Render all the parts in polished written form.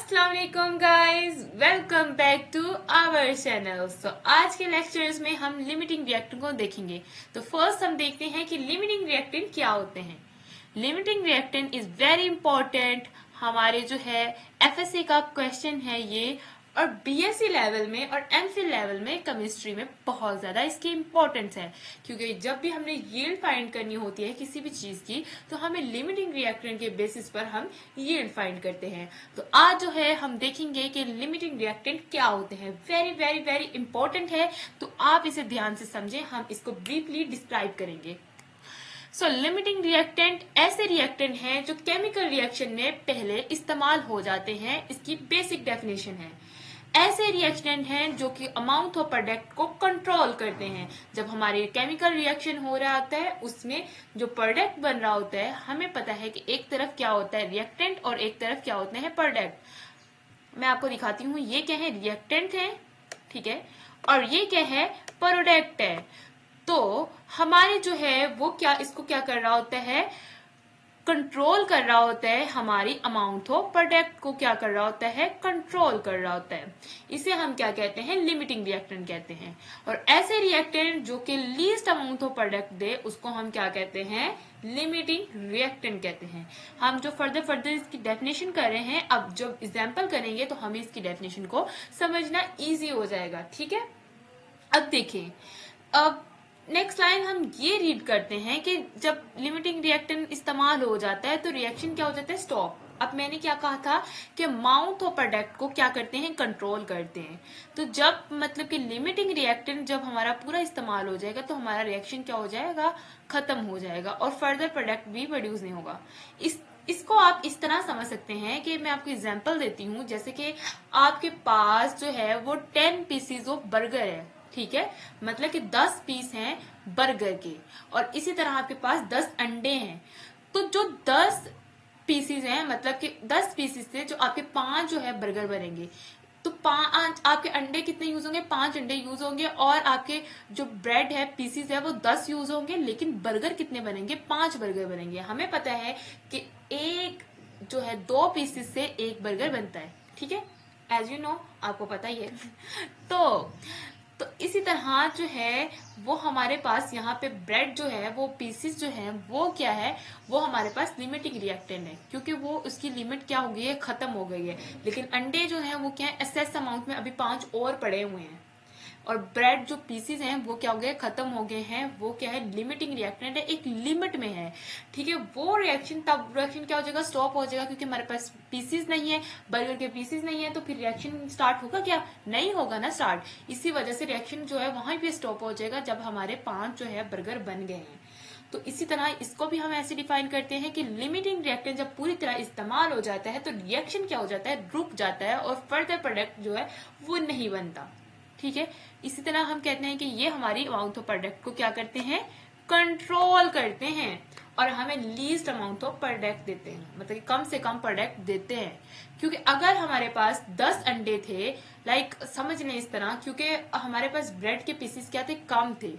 अस्सलाम वालेकुम guys, welcome back to our channel. So आज के लेक्चर्स में हम लिमिटिंग रिएक्टेंट को देखेंगे। तो फर्स्ट हम देखते हैं कि लिमिटिंग रिएक्टेंट क्या होते हैं। Limiting reactant is very important. हमारे जो है एफएससी का क्वेश्चन है ये, और बीएससी लेवल में और एमफिल लेवल में केमिस्ट्री में बहुत ज्यादा इसकी इम्पोर्टेंस है, क्योंकि जब भी हमने यील्ड फाइंड करनी होती है किसी भी चीज की तो हमें लिमिटिंग रिएक्टेंट के बेसिस पर हम यील्ड फाइंड करते हैं। तो आज जो है हम देखेंगे कि लिमिटिंग रिएक्टेंट क्या होते हैं। वेरी वेरी वेरी इंपॉर्टेंट है, तो आप इसे ध्यान से समझें। हम इसको ब्रीफली डिस्क्राइब करेंगे। सो लिमिटिंग रिएक्टेंट ऐसे रिएक्टेंट हैं जो केमिकल रिएक्शन में पहले इस्तेमाल हो जाते हैं। इसकी बेसिक डेफिनेशन है, ऐसे रिएक्टेंट हैं जो कि अमाउंट ऑफ प्रोडक्ट को कंट्रोल करते हैं। जब हमारे केमिकल रिएक्शन हो रहा होता है उसमें जो प्रोडक्ट बन रहा होता है, हमें पता है कि एक तरफ क्या होता है रिएक्टेंट और एक तरफ क्या होते हैं प्रोडक्ट। मैं आपको दिखाती हूँ, ये क्या है रिएक्टेंट है, ठीक है, और ये क्या है प्रोडक्ट है। तो हमारे जो है वो क्या इसको क्या कर रहा होता है, कंट्रोल कर रहा होता है। हमारी अमाउंट ऑफ प्रोडक्ट को क्या कर रहा होता है, कंट्रोल कर रहा होता है। इसे हम क्या कहते हैं, लिमिटिंग रिएक्टेंट कहते हैं। और ऐसे रिएक्टेंट जो कि लीस्ट अमाउंट ऑफ प्रोडक्ट दे उसको हम क्या कहते हैं, लिमिटिंग रिएक्टेंट कहते हैं। हम जो फर्दर इसकी डेफिनेशन कर रहे हैं, अब जब एग्जाम्पल करेंगे तो हमें इसकी डेफिनेशन को समझना ईजी हो जाएगा, ठीक है। अब देखें, अब नेक्स्ट लाइन हम ये रीड करते हैं कि जब लिमिटिंग रिएक्टेंट इस्तेमाल हो जाता है तो रिएक्शन क्या हो जाता है, स्टॉप। अब मैंने क्या कहा था कि अमाउंट ऑफ प्रोडक्ट को क्या करते हैं, कंट्रोल करते हैं। तो जब मतलब कि लिमिटिंग रिएक्टेंट जब हमारा पूरा इस्तेमाल हो जाएगा तो हमारा रिएक्शन क्या हो जाएगा, खत्म हो जाएगा और फर्दर प्रोडक्ट भी प्रोड्यूस नहीं होगा। इसको आप इस तरह समझ सकते हैं कि मैं आपको एग्जांपल देती हूँ। जैसे कि आपके पास जो है वो 10 पीसीज ऑफ बर्गर है, ठीक है, मतलब कि 10 पीस हैं बर्गर के, और इसी तरह आपके पास 10 अंडे हैं। तो जो 10 पीसीज हैं, मतलब कि 10 पीसीज से जो आपके 5 जो है बर्गर बनेंगे, तो 5 आपके अंडे कितने यूज होंगे, 5 अंडे यूज होंगे, और आपके जो ब्रेड है पीसीज है वो 10 यूज होंगे, लेकिन बर्गर कितने बनेंगे, 5 बर्गर बनेंगे। हमें पता है कि एक जो है 2 पीसीज से एक बर्गर बनता है, ठीक है, एज यू नो, आपको पता ही है। तो इसी तरह जो है वो हमारे पास यहाँ पे ब्रेड जो है वो पीसेस जो है वो क्या है, वो हमारे पास लिमिटिंग रिएक्टेंट है, क्योंकि वो उसकी लिमिट क्या हो गई है, खत्म हो गई है। लेकिन अंडे जो है वो क्या है, एसेस अमाउंट में अभी 5 और पड़े हुए हैं, और ब्रेड जो पीसेस हैं वो क्या हो गए, खत्म हो गए हैं। वो क्या है, लिमिटिंग रिएक्टेंट है, एक लिमिट में है, ठीक है। वो रिएक्शन तब रिएक्शन क्या हो जाएगा, स्टॉप हो जाएगा, क्योंकि हमारे पास पीसेस नहीं है, बर्गर के पीसेस नहीं है, तो फिर रिएक्शन स्टार्ट होगा क्या, नहीं होगा ना स्टार्ट। इसी वजह से रिएक्शन जो है वहां पे स्टॉप हो जाएगा जब हमारे 5 जो है बर्गर बन गए हैं। तो इसी तरह इसको भी हम ऐसे डिफाइन करते हैं कि लिमिटिंग रिएक्टेंट जब पूरी तरह इस्तेमाल हो जाता है तो रिएक्शन क्या हो जाता है, रुक जाता है, और फर्दर प्रोडक्ट जो है वो नहीं बनता, ठीक है। इसी तरह हम कहते हैं कि ये हमारी अमाउंट ऑफ प्रोडक्ट को क्या करते हैं, कंट्रोल करते हैं, और हमें लीस्ट अमाउंट ऑफ प्रोडक्ट देते हैं, मतलब कि कम से कम प्रोडक्ट देते हैं। क्योंकि अगर हमारे पास 10 अंडे थे, लाइक समझ लें इस तरह, क्योंकि हमारे पास ब्रेड के पीसेस क्या थे, कम थे,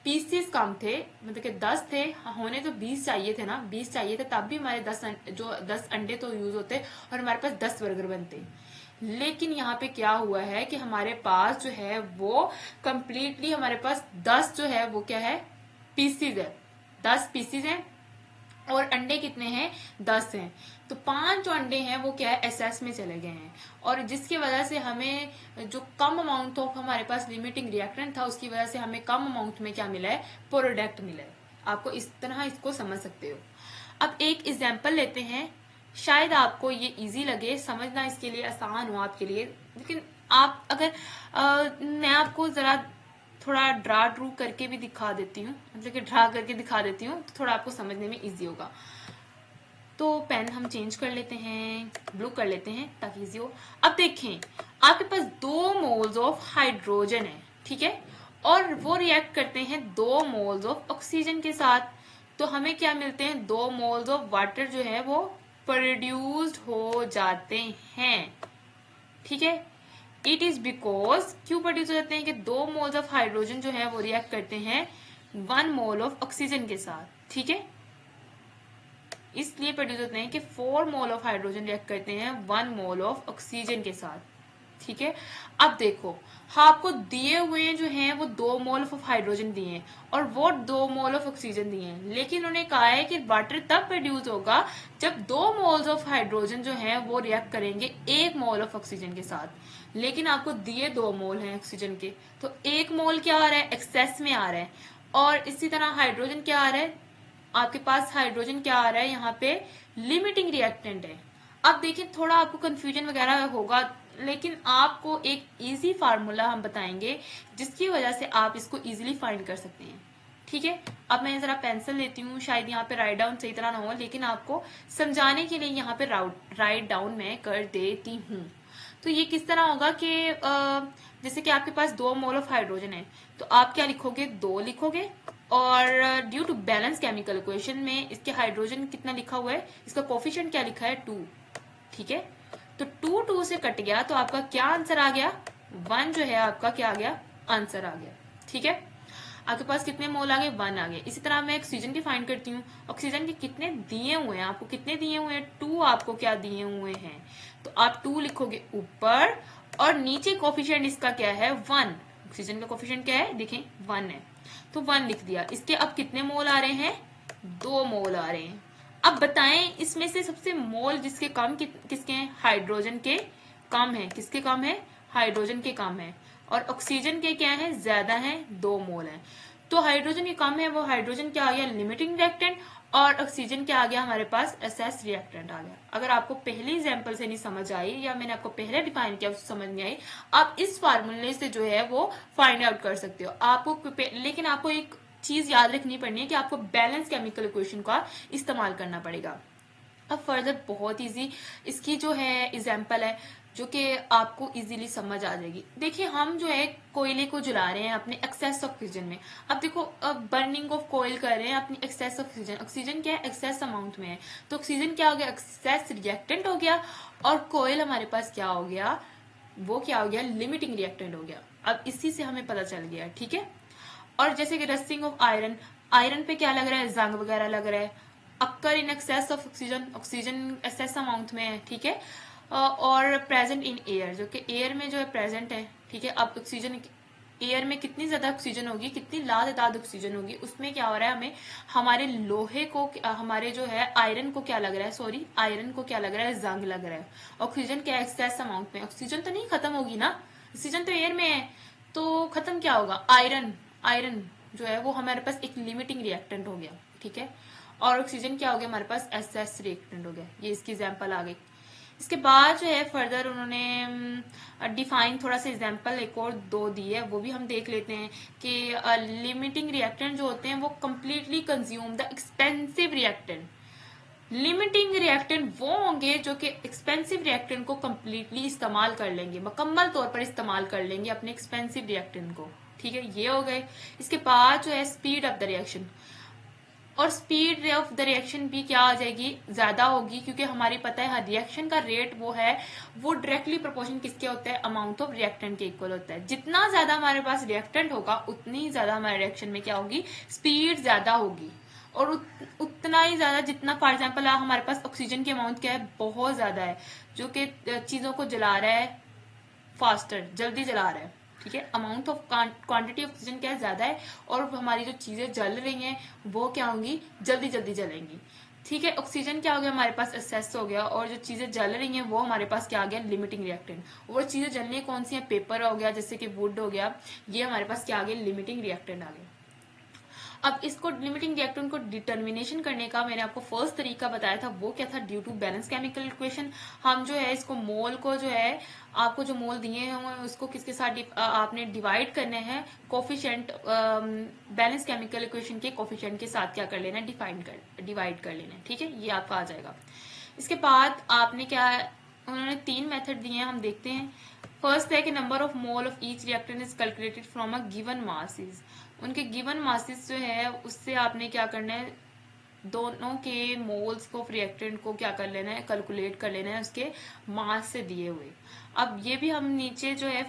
पीसेस कम थे, मतलब कि 10 थे, होने तो 20 चाहिए थे ना, 20 चाहिए थे, तब भी हमारे 10 अंडे तो यूज होते और हमारे पास 10 बर्गर बनते। लेकिन यहाँ पे क्या हुआ है कि हमारे पास जो है वो कंप्लीटली हमारे पास 10 जो है वो क्या है, पीसीज है, 10 पीसीज हैं, और अंडे कितने हैं, 10 हैं। तो 5 जो अंडे हैं वो क्या है, एसएस में चले गए हैं, और जिसकी वजह से हमें जो कम अमाउंट ऑफ हमारे पास लिमिटिंग रिएक्टेंट था उसकी वजह से हमें कम अमाउंट में क्या मिला है, प्रोडक्ट मिला है। आपको इस तरह इसको समझ सकते हो। अब एक एग्जाम्पल लेते हैं, शायद आपको ये इजी लगे, समझना इसके लिए आसान हो आपके लिए, लेकिन आप अगर मैं आपको जरा थोड़ा ड्रू करके भी दिखा देती हूँ, मतलब कि ड्रा करके दिखा देती हूँ, तो थोड़ा आपको समझने में इजी होगा। तो पेन हम चेंज कर लेते हैं, ब्लू कर लेते हैं ताकि इजी हो। अब देखें, आपके पास 2 मोल्स ऑफ हाइड्रोजन है, ठीक है, और वो रिएक्ट करते हैं 2 मोल्स ऑफ ऑक्सीजन के साथ। तो हमें क्या मिलते हैं, 2 मोल्स ऑफ वाटर जो है वो प्रोड्यूस्ड हो जाते हैं, ठीक है। इट इज बिकॉज, क्यों प्रोड्यूस हो जाते हैं कि 2 मोल्स ऑफ हाइड्रोजन जो है वो रिएक्ट करते हैं 1 मोल ऑफ ऑक्सीजन के साथ, ठीक है। इसलिए प्रोड्यूस होते हैं कि 4 मोल ऑफ हाइड्रोजन रिएक्ट करते हैं 1 मोल ऑफ ऑक्सीजन के साथ। ठीक है, अब देखो, हाँ, आपको दिए हुए जो हैं वो 2 मोल ऑफ हाइड्रोजन दिए हैं और वो 2 मोल ऑफ ऑक्सीजन दिए हैं, लेकिन उन्होंने कहा है कि वाटर तब प्रोड्यूस होगा जब 2 मोल्स ऑफ हाइड्रोजन जो हैं वो रिएक्ट करेंगे 1 मोल ऑफ ऑक्सीजन के साथ। लेकिन आपको दिए 2 मोल हैं ऑक्सीजन के, तो 1 मोल क्या आ रहा है, एक्सेस में आ रहा है। और इसी तरह हाइड्रोजन क्या आ रहा है, आपके पास हाइड्रोजन क्या आ रहा है, यहाँ पे लिमिटिंग रिएक्टेंट है। अब देखिए, थोड़ा आपको कंफ्यूजन वगैरह होगा, लेकिन आपको एक इजी फार्मूला हम बताएंगे जिसकी वजह से आप इसको इजीली फाइंड कर सकते हैं। ठीक है, अब मैं जरा पेंसिल लेती हूँ, शायद यहाँ पे राइट डाउन सही तरह ना हो, लेकिन आपको समझाने के लिए यहाँ पे राइट डाउन मैं कर देती हूँ। तो ये किस तरह होगा कि जैसे कि आपके पास 2 मोल ऑफ हाइड्रोजन है, तो आप क्या लिखोगे, 2 लिखोगे, और due to balance chemical equation में इसके हाइड्रोजन कितना लिखा हुआ है, इसका कोफिशिएंट क्या लिखा है, 2। ठीक है, तो 2 से कट गया, तो आपका क्या आंसर आ गया, 1 जो है आपका क्या आ गया, आंसर आ गया। ठीक है, आपके पास कितने मोल आ गए, 1 आ गए। इसी तरह मैं ऑक्सीजन की फाइंड करती हूँ, ऑक्सीजन के कितने दिए हुए हैं, आपको कितने दिए हुए हैं, 2 आपको क्या दिए हुए हैं, तो आप 2 लिखोगे ऊपर, और नीचे कोफिशिएंट इसका क्या है, 1। ऑक्सीजन का कोफिशिएंट क्या है, देखें 1 है, तो 1 लिख दिया। इसके अब कितने मोल आ रहे हैं, 2 मोल आ रहे हैं। अब बताएं इसमें से सबसे मोल जिसके कम किसके हैं, हाइड्रोजन के कम है, किसके कम है, हाइड्रोजन के कम है, और ऑक्सीजन के क्या है, ज्यादा है, 2 मोल है। तो हाइड्रोजन के कम है, वो हाइड्रोजन क्या आ गया, लिमिटिंग रिएक्टेंट, और ऑक्सीजन क्या आ गया हमारे पास, एसएस रिएक्टेंट आ गया। अगर आपको पहले एग्जांपल से नहीं समझ आई, या मैंने आपको पहले डिफाइन किया उससे समझ नहीं आई, आप इस फार्मूले से जो है वो फाइंड आउट कर सकते हो। आपको लेकिन आपको एक चीज याद रखनी पड़नी है कि आपको बैलेंस केमिकल इक्वेशन का इस्तेमाल करना पड़ेगा। अब फर्दर बहुत इजी इसकी जो है एग्जाम्पल है जो कि आपको इजीली समझ आ जाएगी। देखिए, हम जो है कोयले को जला रहे हैं अपने एक्सेस ऑक्सीजन में। अब देखो, अब बर्निंग ऑफ कोयल कर रहे हैं अपनी एक्सेस ऑक्सीजन, ऑक्सीजन क्या है, एक्सेस अमाउंट में है, तो ऑक्सीजन क्या हो गया, एक्सेस रिएक्टेंट हो गया, और कोयल हमारे पास क्या हो गया, वो क्या हो गया, लिमिटिंग रिएक्टेंट हो गया। अब इसी से हमें पता चल गया। ठीक है, और जैसे कि रस्टिंग ऑफ आयरन, आयरन पे क्या लग रहा है, जंग वगैरह लग रहा है, occur in excess of oxygen, oxygen excess amount में है। ठीक है, और प्रेजेंट इन एयर, जो कि एयर में जो है प्रेजेंट है। ठीक है, अब ऑक्सीजन एयर में कितनी ज्यादा ऑक्सीजन होगी, कितनी लातादाद ऑक्सीजन होगी, उसमें क्या हो रहा है, हमें हमारे लोहे को, हमारे जो है आयरन को क्या लग रहा है, सॉरी आयरन को क्या लग रहा है, जंग लग रहा है। ऑक्सीजन क्या एक्सेस अमाउंट में, ऑक्सीजन तो नहीं खत्म होगी ना, ऑक्सीजन तो एयर में है, तो खत्म क्या होगा, आयरन। आयरन जो है वो हमारे पास एक लिमिटिंग रिएक्टेंट हो गया। ठीक है, और ऑक्सीजन क्या हो गया हमारे पास, एसएस रिएक्टेंट हो गया। ये इसकी एग्जांपल आ गई। इसके बाद जो है फर्दर उन्होंने डिफाइन थोड़ा सा एग्जांपल एक और 2 दी है, वो भी हम देख लेते हैं कि लिमिटिंग रिएक्टेंट जो होते हैं वो completely consume the expensive reactant. Limiting reactant वो होंगे जो कि एक्सपेंसिव रिएक्टेंट को कंप्लीटली इस्तेमाल कर लेंगे, मुकम्मल तौर पर इस्तेमाल कर लेंगे अपने एक्सपेंसिव रिएक्टेंट को। ठीक है, ये हो गए। इसके बाद जो है स्पीड ऑफ द रिएक्शन, और स्पीड ऑफ द रिएक्शन भी क्या आ जाएगी, ज्यादा होगी, क्योंकि हमारी पता है रिएक्शन का रेट वो है, वो डायरेक्टली प्रोपोर्शन किसके होता है, अमाउंट ऑफ रिएक्टेंट के इक्वल होता है। जितना ज्यादा हमारे पास रिएक्टेंट होगा उतनी ही ज्यादा हमारे रिएक्शन में क्या होगी, स्पीड ज्यादा होगी, और उतना ही ज्यादा जितना फॉर एग्जाम्पल हमारे पास ऑक्सीजन की अमाउंट क्या है, बहुत ज्यादा है, जो कि चीजों को जला रहा है फास्टर, जल्दी जला रहा है। ठीक है, amount of quantity of oxygen क्या है, ज्यादा है, और हमारी जो चीजें जल रही हैं वो क्या होंगी, जल्दी जल्दी जलेंगी। ठीक है, ऑक्सीजन क्या हो गया हमारे पास, एक्सेस हो गया, और जो चीजें जल रही हैं वो हमारे पास क्या आ गया, लिमिटिंग रिएक्टेंट। और चीजें जलने कौन सी है, पेपर हो गया, जैसे कि वुड हो गया, ये हमारे पास क्या आ गया, लिमिटिंग रिएक्टेंट आ गया। अब इसको लिमिटिंग रिएक्टेंट को डिटर्मिनेशन करने का मैंने आपको फर्स्ट तरीका बताया था, वो क्या था, due to balance chemical equation. हम जो है इसको मोल को जो है, आपको जो मोल दिए हैं उसको किसके साथ आपने डिवाइड करने हैं, कोफिशिएंट, बैलेंस केमिकल इक्वेशन के कोफिशिएंट के साथ क्या कर लेना है, डिवाइड कर लेना है। ठीक है, ये आपका आ जाएगा। इसके बाद आपने क्या, उन्होंने 3 मेथड दिए हैं, हम देखते हैं। फर्स्ट है कि number of mole of each reactant is calculated from a given masses. उनके गिवन मासेस जो है उससे आपने क्या करना है, दोनों के मोल्स को रिएक्टेंट को क्या कर लेना है, कैलकुलेट कर लेना है उसके मास से दिए हुए। अब ये भी हम नीचे जो है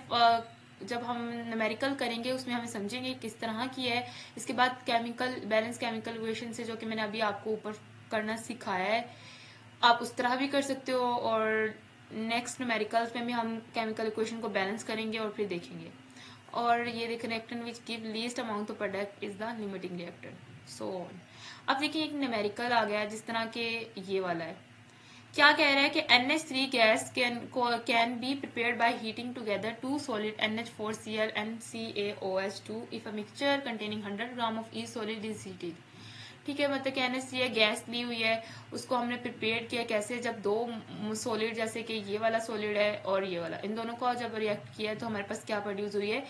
जब हम न्यूमेरिकल करेंगे उसमें हमें समझेंगे किस तरह की है। इसके बाद केमिकल बैलेंस केमिकल इक्वेशन से, जो कि मैंने अभी आपको ऊपर करना सिखाया है, आप उस तरह भी कर सकते हो। और नेक्स्ट न्यूमेरिकल्स में भी हम केमिकल इक्वेशन को बैलेंस करेंगे और फिर देखेंगे। और ये देखें, reactant which give least amount of product is the limiting reactant, so on. अब देखिए एक न्यूमेरिकल आ गया जिस तरह के ये वाला है। क्या कह रहा है कि NH3 gas can be prepared by heating together two solid NH4Cl and CaOH2 if a mixture containing 100 gram of each solid is heated. ठीक है, मतलब कि NH3 गैस ली हुई है, उसको हमने प्रिपेयर किया कैसे, जब दो सॉलिड जैसे कि ये वाला सॉलिड है और ये वाला, इन दोनों को जब रिएक्ट किया है तो हमारे पास क्या प्रोड्यूस हुई है,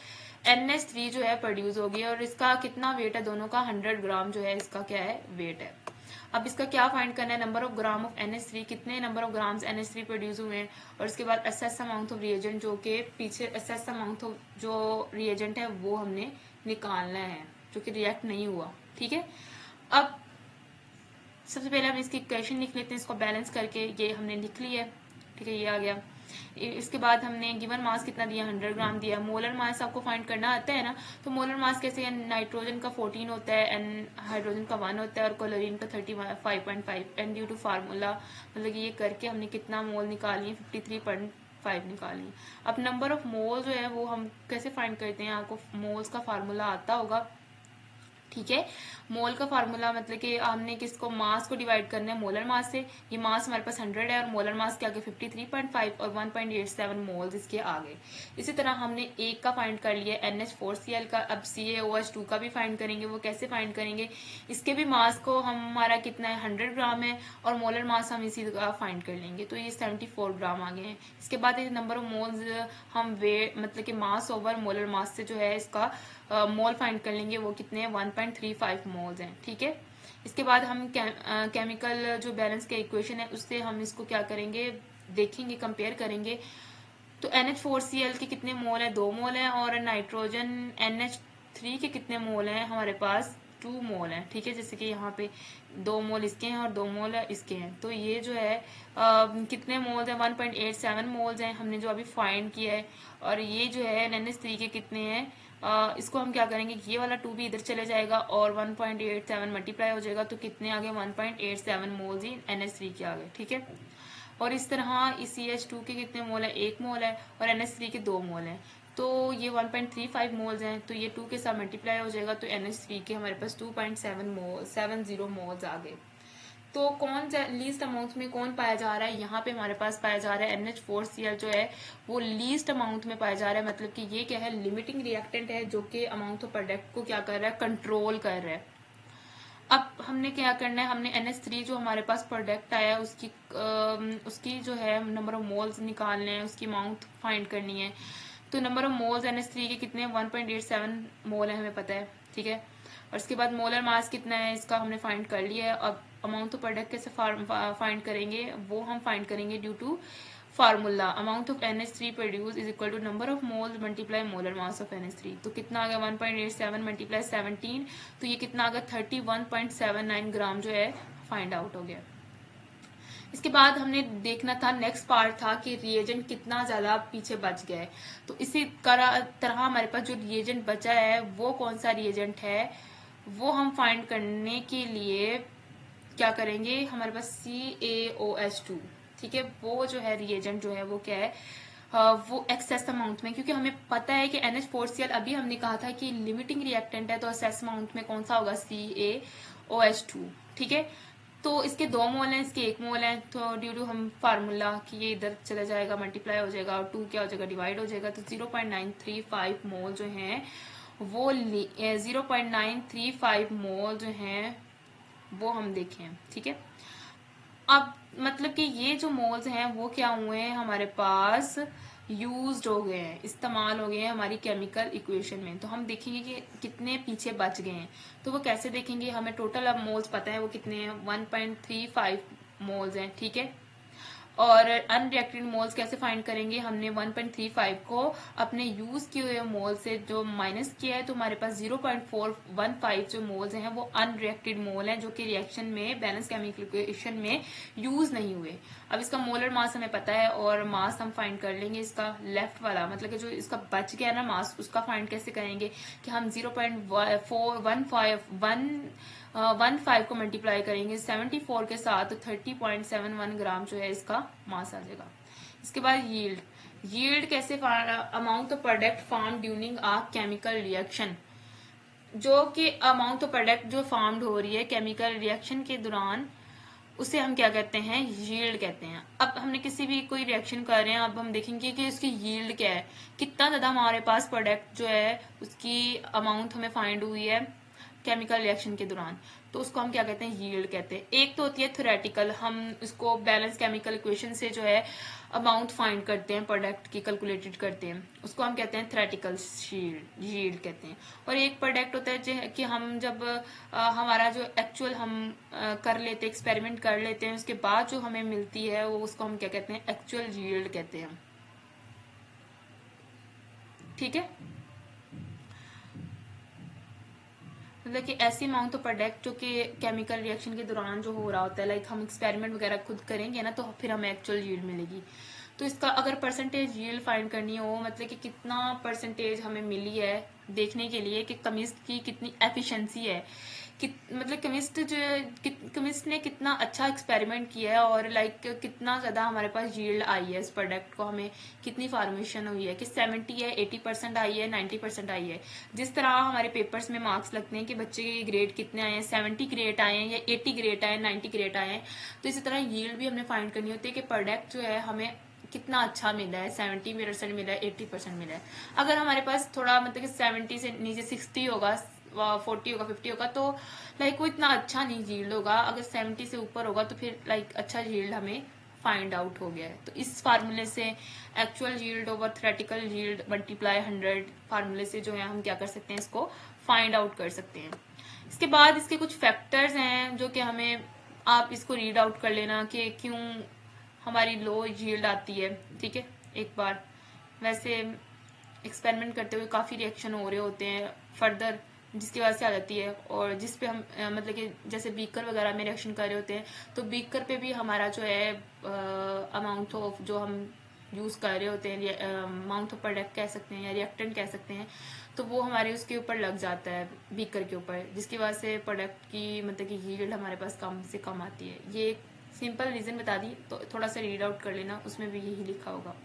NH3 जो है प्रोड्यूस होगी। और इसका कितना वेट है, दोनों का 100 ग्राम जो है इसका क्या है, वेट है। अब इसका क्या फाइंड करना है, number of gram of NH3, कितने number of grams NH3 produce हुए हैं। और उसके बाद एसेस अमाउंट ऑफ रिएजेंट, जो कि पीछे एसेस अमाउंट ऑफ जो रिएजेंट है वो हमने निकालना है जो कि रिएक्ट नहीं हुआ। ठीक है, अब सबसे पहले हम इसकी इक्वेशन लिख लेते हैं, इसको बैलेंस करके। ये हमने लिख ली है, ठीक है, ये आ गया। इसके बाद हमने गिवन मास कितना दिया, 100 ग्राम दिया। मोलर मास आपको फाइंड करना आता है ना, तो मोलर मास कैसे है, नाइट्रोजन का 14 होता है एंड हाइड्रोजन का 1 होता है और क्लोरीन का 35.5 एंड ड्यू टू फार्मूला, मतलब ये करके हमने कितना मोल निकाली, 53.5 निकाली। अब नंबर ऑफ मोल जो है वो हम कैसे फाइंड करते हैं, आपको मोल्स का फार्मूला आता होगा। ठीक है, मोल का फार्मूला मतलब कि हमने किसको, मास को डिवाइड करना है मोलर मास से। ये मास हमारे पास 100 है और मोलर मास क्या गया 53.5 और 1.87 मोल्स इसके आ गए। इसी तरह हमने एक का फाइंड कर लिया NH4Cl का। अब CaOH2 का भी फाइंड करेंगे, वो कैसे फाइंड करेंगे, इसके भी मास को हमारा कितना है, 100 ग्राम है और मोलर मास हम इसी का फाइंड कर लेंगे, तो ये 74 ग्राम आ गए हैं। इसके बाद नंबर ऑफ मोल्स हम वे मतलब कि मास ओवर मोलर मास से जो है इसका मोल फाइंड कर लेंगे, वो कितने हैं, 1.35 मोल्स हैं। ठीक है, इसके बाद हम केमिकल जो बैलेंस के इक्वेशन है उससे हम इसको क्या करेंगे, देखेंगे, कंपेयर करेंगे। तो NH4Cl के कितने मोल है, 2 मोल है। और नाइट्रोजन NH3 के कितने मोल हैं, हमारे पास 2 मोल हैं। ठीक है, जैसे कि यहाँ पे 2 मोल इसके हैं और 2 मोल इसके हैं, तो ये जो है कितने मोल्स हैं, 1.87 मोल्स हैं हमने जो अभी फाइंड किया है। और ये जो है NH3 के कितने हैं, इसको हम क्या करेंगे, ये वाला 2 भी इधर चले जाएगा और 1.87 मल्टीप्लाई हो जाएगा, तो कितने आ गए, 1.87 मोल्स ही NH3 के आ गए। ठीक है, और इस तरह इस CH2 के कितने मोल है, 1 मोल है और NH3 के 2 मोल हैं, तो ये 1.35 मोल्स हैं, तो ये 2 के साथ मल्टीप्लाई हो जाएगा, तो NH3 के हमारे पास 2.70 मोल्स आ गए। तो कौन लीस्ट अमाउंट में कौन पाया जा रहा है, यहाँ पे हमारे पास पाया जा रहा है NH4Cl जो है वो लीस्ट अमाउंट में पाया जा रहा है। मतलब कि ये क्या है, लिमिटिंग रिएक्टेंट है जो कि अमाउंट ऑफ प्रोडक्ट को क्या कर रहा है, कंट्रोल कर रहा है। अब हमने क्या करना है, हमने NH3 जो हमारे पास प्रोडक्ट आया है उसकी जो है नंबर ऑफ मोल्स निकालने हैं, उसकी अमाउंट फाइंड करनी है। तो नंबर ऑफ मोल्स NH3 के कितने, 1.87 मोल है, हमें पता है। ठीक है, और इसके बाद मोलर मास कितना है इसका हमने फाइंड कर लिया है। अब अमाउंट ऑफ प्रोडक्ट कैसे फाइंड करेंगे, वो हम फाइंड करेंगे due to formula. Amount of NH3 produce is equal to number of moles multiply molar mass of NH3। तो कितना आ गया, 1.87 मल्टीप्लाई 17, तो ये कितना आ गया, 31.79 ग्राम जो है फाइंड आउट हो गया। इसके बाद हमने देखना था, नेक्स्ट पार्ट था कि रिएजेंट कितना ज्यादा पीछे बच गया है। तो इसी तरह हमारे पास जो रिएजेंट बचा है वो कौन सा रिएजेंट है, वो हम फाइंड करने के लिए क्या करेंगे, हमारे पास CaOH2, ठीक है, वो जो है रिएजेंट जो है वो क्या है, वो एक्सेस अमाउंट में, क्योंकि हमें पता है कि NH4Cl अभी हमने कहा था कि लिमिटिंग रिएक्टेंट है, तो एक्सेस अमाउंट में कौन सा होगा, CaOH2। ठीक है, तो इसके 2 मोल हैं, इसके 1 मोल है, तो ड्यू टू हम फार्मूला कि ये इधर चला जाएगा, मल्टीप्लाई हो जाएगा और 2 क्या हो जाएगा, डिवाइड हो जाएगा, तो 0.935 मोल जो हैं वो 0.935 मोल जो हैं वो हम देखें। ठीक है, अब मतलब कि ये जो मोल्स हैं वो क्या हुए हैं, हमारे पास यूज्ड हो गए हैं, इस्तेमाल हो गए हैं हमारी केमिकल इक्वेशन में। तो हम देखेंगे कि कितने पीछे बच गए हैं। तो वो कैसे देखेंगे, हमें टोटल अब मोल्स पता है वो कितने हैं, 1.35 मोल्स हैं। ठीक है, और अनरिएक्टेड मोल्स कैसे फाइंड करेंगे, हमने 1.35 को अपने यूज किए हुए मोल से जो माइनस किया है, तो हमारे पास 0.415 जो मोल्स हैं वो अनरिएक्टेड मोल हैं जो कि रिएक्शन में बैलेंस केमिकल इक्वेशन में यूज नहीं हुए। अब इसका मोलर मास हमें पता है और मास हम फाइंड कर लेंगे, इसका लेफ्ट वाला मतलब कि जो इसका बच गया ना मास, उसका फाइंड कैसे करेंगे कि हम 0.4151 15 को मल्टीप्लाई करेंगे 74 के साथ, तो 30.71 ग्राम जो है इसका मास आ जाएगा। इसके बाद यील्ड कैसे, amount of product form during a chemical reaction, जो कि अमाउंट ऑफ प्रोडक्ट जो फार्म्ड हो रही है केमिकल रिएक्शन के दौरान, उसे हम क्या कहते हैं, यील्ड कहते हैं। अब हमने किसी भी कोई रिएक्शन कर रहे हैं, अब हम देखेंगे कि उसकी यील्ड क्या है, कितना ज्यादा हमारे पास प्रोडक्ट जो है उसकी अमाउंट हमें फाइंड हुई है केमिकल रिएक्शन के दौरान, तो उसको हम क्या कहते हैं, यील्ड कहते हैं। एक तो होती है थ्योरेटिकल, हम इसको बैलेंस केमिकल इक्वेशन से जो है अमाउंट फाइंड करते हैं, प्रोडक्ट की कैलकुलेटेड करते हैं, उसको हम कहते हैं थ्योरेटिकल यील्ड कहते हैं। और एक प्रोडक्ट होता है कि हम जब हमारा जो एक्चुअल हम कर लेते हैं, एक्सपेरिमेंट कर लेते हैं, उसके बाद जो हमें मिलती है वो, उसको हम क्या कहते हैं, एक्चुअल यील्ड कहते हैं। ठीक है, मतलब कि ऐसी अमाउंट ऑफ प्रोडक्ट जो कि केमिकल रिएक्शन के दौरान जो हो रहा होता है, लाइक हम एक्सपेरिमेंट वगैरह खुद करेंगे ना, तो फिर हमें एक्चुअल यील्ड मिलेगी। तो इसका अगर परसेंटेज यील्ड फाइंड करनी हो, मतलब कि कितना परसेंटेज हमें मिली है, देखने के लिए कि केमिस्ट की कितनी एफिशिएंसी है, मतलब केमिस्ट ने कितना अच्छा एक्सपेरिमेंट किया है, और लाइक कितना ज्यादा हमारे पास यील्ड आई है इस प्रोडक्ट को, हमें कितनी फार्मेशन हुई है, कि 70 है, 80% आई है, 90% आई है। जिस तरह हमारे पेपर्स में मार्क्स लगते हैं कि बच्चे के ग्रेड कितने आए हैं, 70 ग्रेड आए हैं या 80 ग्रेड आए हैं, 90 ग्रेड आए हैं, तो इसी तरह यील्ड भी हमने फाइंड करनी होती है कि प्रोडक्ट जो है हमें कितना अच्छा मिला है, 70% मिला है, 80% मिला है। अगर हमारे पास थोड़ा मतलब कि 70 से नीचे 60 होगा, 40 होगा, 50 होगा, तो लाइक वो इतना अच्छा नहीं यील्ड होगा। अगर 70 से ऊपर होगा तो फिर लाइक अच्छा यील्ड हमें फाइंड आउट हो गया है। तो इस फार्मूले से actual yield over theoretical yield multiply 100 फार्मूले से जो है हम क्या कर सकते हैं, इसको फाइंड आउट कर सकते हैं। इसके बाद इसके कुछ फैक्टर्स हैं जो कि हमें, आप इसको रीड आउट कर लेना कि क्यों हमारी लो यील्ड आती है। ठीक है, एक बार वैसे एक्सपेरिमेंट करते हुए काफी रिएक्शन हो रहे होते हैं फर्दर, जिसकी वजह से आ जाती है, और जिस पे हम मतलब कि जैसे बीकर वगैरह में रिएक्शन कर रहे होते हैं, तो बीकर पे भी हमारा जो है अमाउंट ऑफ जो हम यूज कर रहे होते हैं, अमाउंट ऑफ प्रोडक्ट कह सकते हैं या रिएक्टेंट कह सकते हैं, तो वो हमारे उसके ऊपर लग जाता है, बीकर के ऊपर, जिसकी वजह से प्रोडक्ट की मतलब कि यील्ड हमारे पास कम से कम आती है। ये एक सिंपल रीजन बता दी, तो थोड़ा सा रीड आउट कर लेना, उसमें भी यही लिखा होगा।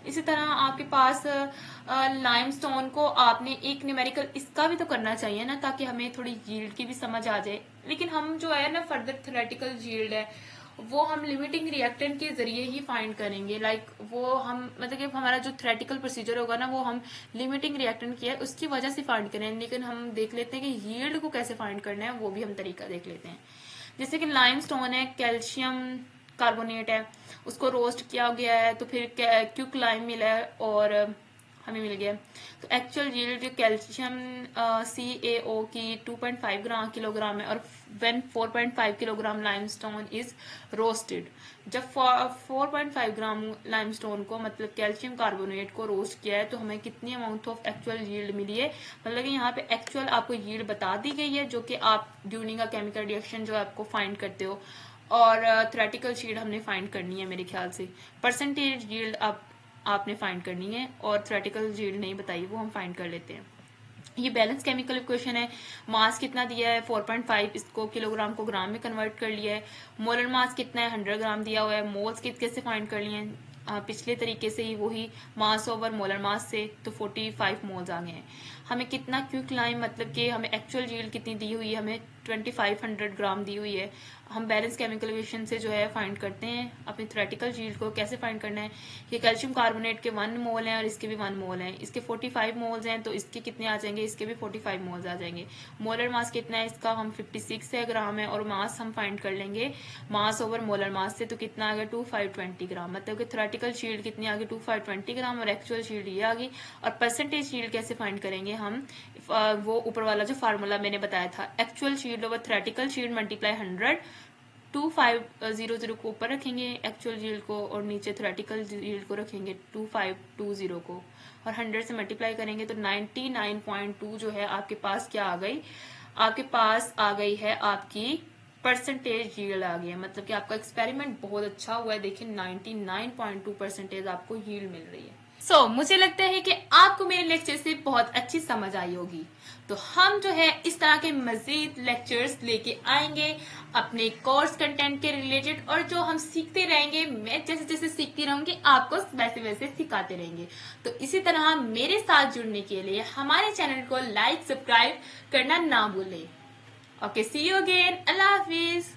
इसी तरह आपके पास लाइमस्टोन को आपने एक न्यूमेरिकल इसका भी तो करना चाहिए ना, ताकि हमें थोड़ी यील्ड की भी समझ आ जाए। लेकिन हम जो है ना फर्दर थ्योरेटिकल यील्ड है वो हम लिमिटिंग रिएक्टेंट के जरिए ही फाइंड करेंगे। लाइक वो हम मतलब कि हमारा जो थ्योरेटिकल प्रोसीजर होगा ना, वो हम लिमिटिंग रिएक्टेंट किया है उसकी वजह से फाइंड करेंगे। लेकिन हम देख लेते हैं कि यील्ड को कैसे फाइंड करना है, वो भी हम तरीका देख लेते हैं। जैसे कि लाइमस्टोन है, कैल्शियम कार्बोनेट है, उसको रोस्ट किया गया है, तो फिर क्यूक लाइम मिला है और हमें मिल गया। तो एक्चुअल यील्ड जो कैल्शियम CaO की 2.5 ग्राम किलोग्राम है, और when 4.5 kilogram limestone is roasted, जब 4.5 ग्राम लाइमस्टोन को मतलब कैल्शियम कार्बोनेट को रोस्ट किया है, तो हमें कितनी अमाउंट ऑफ एक्चुअल यील्ड मिली है। मतलब कि यहाँ पे एक्चुअल आपको यील्ड बता दी गई है, जो कि आप ड्यूरिंग अ केमिकल रिएक्शन जो आपको फाइंड करते हो, और थ्योरेटिकल यील्ड हमने फाइंड करनी है मेरे ख्याल से। परसेंटेज यील्ड आपने फाइंड करनी है, और थ्योरेटिकल यील्ड नहीं बताई, वो हम फाइंड कर लेते हैं। ये बैलेंस केमिकल इक्वेशन है। मास कितना दिया है 4.5, इसको किलोग्राम को ग्राम में कन्वर्ट कर लिया है। मोलर मास कितना है 100 ग्राम दिया हुआ है। मोल्स कैसे फाइंड कर लिए हैं, पिछले तरीके से ही वही मास ओवर मोलर मास से, तो 45 मोल्स आ गए हैं। हमें कितना क्विक लाइम मतलब कि हमें एक्चुअल यील्ड कितनी दी हुई है, हमें 2500 ग्राम दी हुई है। हम बैलेंस केमिकल इक्वेशन से जो है फाइंड करते हैं अपनी थ्योरेटिकल यील्ड को। कैसे फाइंड करना है, ये कैल्शियम कार्बोनेट के 1 मोल हैं और इसके भी 1 मोल हैं, इसके 45 मोल्स हैं, तो इसके कितने आ जाएंगे, इसके भी 45 मोल्स आ जाएंगे। मोलर मास कितना है इसका, हम 56 है ग्राम है, और मास हम फाइंड कर लेंगे मास ओवर मोलर मास से, तो कितना आ गया 2520 ग्राम। मतलब कि थ्योरेटिकल यील्ड कितनी आ गई 2520 ग्राम, और एक्चुअल यील्ड ये आ गई। और परसेंटेज यील्ड कैसे फाइंड करेंगे हम, वो ऊपर वाला जो फार्मूला मैंने बताया था, actual yield over theoretical yield multiply 100, 2500 को ऊपर रखेंगे एक्चुअल यील्ड को, और नीचे थ्योरेटिकल यील्ड को रखेंगे 2520 को, और 100 से मल्टीप्लाई करेंगे, तो 99.2 जो है आपके पास क्या आ गई, आपके पास आ गई है आपकी परसेंटेज यील्ड आ गई है। मतलब कि आपका एक्सपेरिमेंट बहुत अच्छा हुआ है। देखिए 99.2 परसेंटेज आपको यील्ड मिल रही है। मुझे लगता है कि आपको मेरे लेक्चर से बहुत अच्छी समझ आई होगी। तो हम जो है इस तरह के मजीद लेक्चर्स लेके आएंगे अपने कोर्स कंटेंट के रिलेटेड, और जो हम सीखते रहेंगे, मैं जैसे जैसे सीखती रहूंगी आपको वैसे वैसे सिखाते रहेंगे। तो इसी तरह मेरे साथ जुड़ने के लिए हमारे चैनल को लाइक सब्सक्राइब करना ना भूलें। ओके, सी यू अगेन, अल्लाह हाफिज।